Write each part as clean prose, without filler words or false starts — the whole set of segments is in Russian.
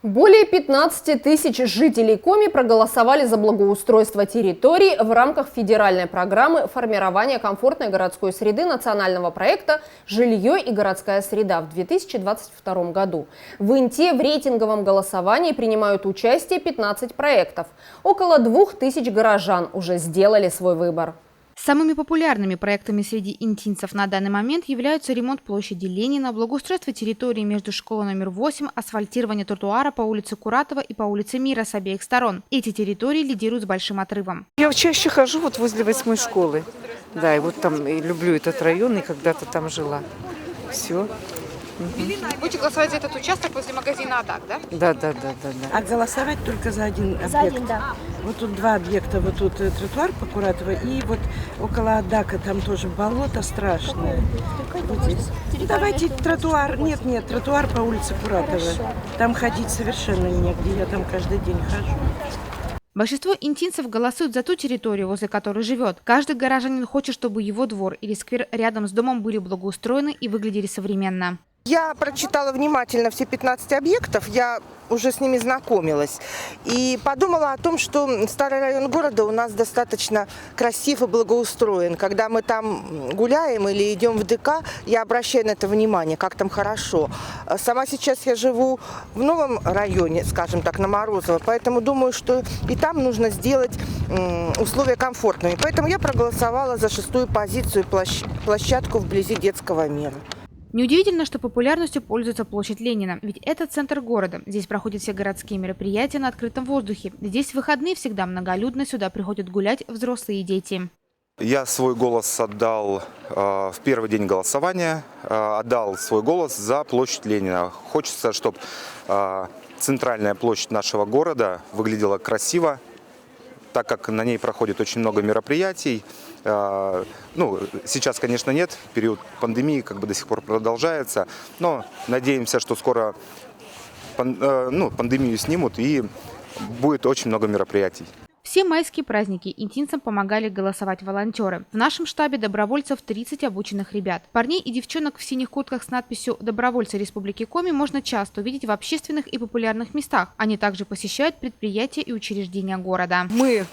Более 15 тысяч жителей Коми проголосовали за благоустройство территорий в рамках федеральной программы формирования комфортной городской среды национального проекта «Жилье и городская среда» в 2022 году. В Инте в рейтинговом голосовании принимают участие 15 проектов. Около 2000 горожан уже сделали свой выбор. Самыми популярными проектами среди интинцев на данный момент являются ремонт площади Ленина, благоустройство территории между школой номер 8, асфальтирование тротуара по улице Куратова и по улице Мира с обеих сторон. Эти территории лидируют с большим отрывом. Я чаще хожу вот возле 8-й школы. Да, и вот там и люблю этот район, и когда-то там жила. Все. Будете голосовать за этот участок возле магазина «Адак», да? Да. А голосовать только за один объект? За один, да. Вот тут два объекта. Вот тут тротуар по Куратова и вот около Адака там тоже болото страшное. Вот здесь. Давайте тротуар. Нет, тротуар по улице Куратова. Там ходить совершенно негде. Я там каждый день хожу. Большинство интинцев голосуют за ту территорию, возле которой живет. Каждый горожанин хочет, чтобы его двор или сквер рядом с домом были благоустроены и выглядели современно. Я прочитала внимательно все 15 объектов, я уже с ними знакомилась. И подумала о том, что старый район города у нас достаточно красив и благоустроен. Когда мы там гуляем или идем в ДК, я обращаю на это внимание, как там хорошо. Сама сейчас я живу в новом районе, скажем так, на Морозово, поэтому думаю, что и там нужно сделать условия комфортными. Поэтому я проголосовала за 6-ю позицию, площадку вблизи детского мира. Неудивительно, что популярностью пользуется площадь Ленина, ведь это центр города. Здесь проходят все городские мероприятия на открытом воздухе. Здесь в выходные всегда многолюдно, сюда приходят гулять взрослые и дети. Я свой голос отдал в первый день голосования, отдал свой голос за площадь Ленина. Хочется, чтобы центральная площадь нашего города выглядела красиво, так как на ней проходит очень много мероприятий. Сейчас, конечно, нет, период пандемии до сих пор продолжается, но надеемся, что скоро пандемию снимут и будет очень много мероприятий. Все майские праздники интинцам помогали голосовать волонтеры. В нашем штабе добровольцев 30 обученных ребят. Парней и девчонок в синих куртках с надписью «Добровольцы Республики Коми» можно часто увидеть в общественных и популярных местах. Они также посещают предприятия и учреждения города. Мы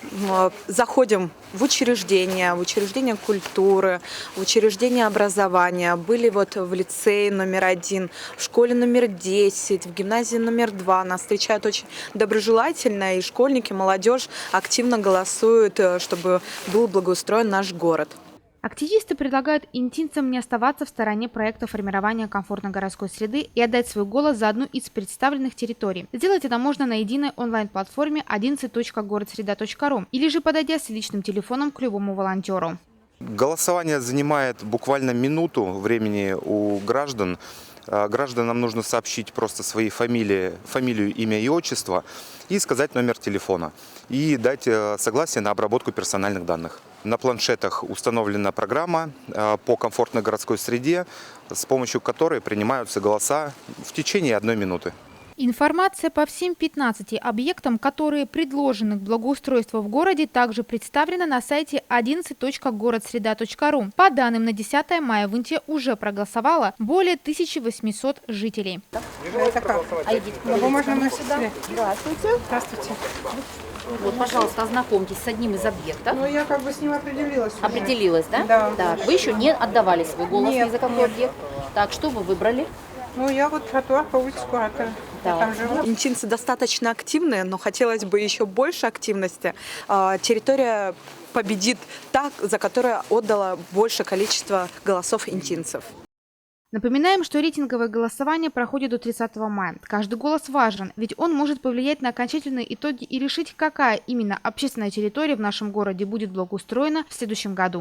заходим в учреждения культуры, в учреждения образования. Были в лицее номер 1, в школе номер 10, в гимназии номер 2. Нас встречают очень доброжелательно, и школьники, молодежь активно голосуют, чтобы был благоустроен наш город. Активисты предлагают интинцам не оставаться в стороне проекта формирования комфортной городской среды и отдать свой голос за одну из представленных территорий. Сделать это можно на единой онлайн-платформе 11.городсреда.ру или же подойдя с личным телефоном к любому волонтеру. Голосование занимает буквально минуту времени у граждан. Гражданам нужно сообщить просто свои фамилию, имя и отчество и сказать номер телефона. И дать согласие на обработку персональных данных. На планшетах установлена программа по комфортной городской среде, с помощью которой принимаются голоса в течение 1 минуты. Информация по всем 15 объектам, которые предложены к благоустройству в городе, также представлена на сайте 11.городсреда.ру. По данным на 10 мая в Инте уже проголосовало более 1800 жителей. Это как? Можно мы сюда? Здравствуйте. Здравствуйте. Вот, пожалуйста, ознакомьтесь с одним из объектов. Ну, я с ним определилась. Уже. Определилась, да? Да. Так, вы еще не отдавали свой голос Нет, ни за какой объект. Так, что вы выбрали? Ну, я тротуар по улице Куратова. Я там живу. Интинцы достаточно активные, но хотелось бы еще больше активности. Территория победит та, за которую отдала большее количество голосов интинцев. Напоминаем, что рейтинговое голосование проходит до 30 мая. Каждый голос важен, ведь он может повлиять на окончательные итоги и решить, какая именно общественная территория в нашем городе будет благоустроена в следующем году.